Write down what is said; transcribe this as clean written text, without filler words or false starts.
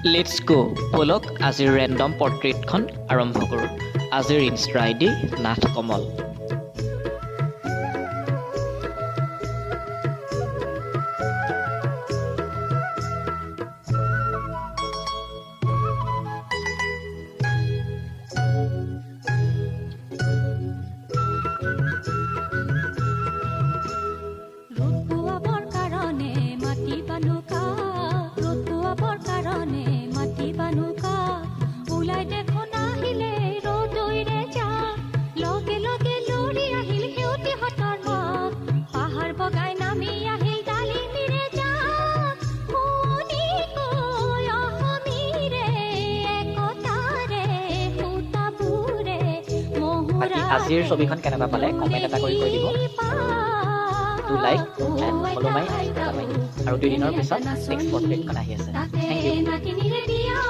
Let's গো ব'লক আজিৰ random পৰ্ট্ৰেইটখন আৰম্ভ কৰোঁ। আজিৰ ইনষ্টা আইডি নাথ কমল। আজিৰ ছবিখন কেনেকুৱা পালে কমেণ্ট এটা কৰি কৈ দিব। Do like and follow' my Instagram ID. আৰু 2 দিনৰ পিছত নেক্সট পৰ্ট্ৰেইটখন আহি আছে। Thank U.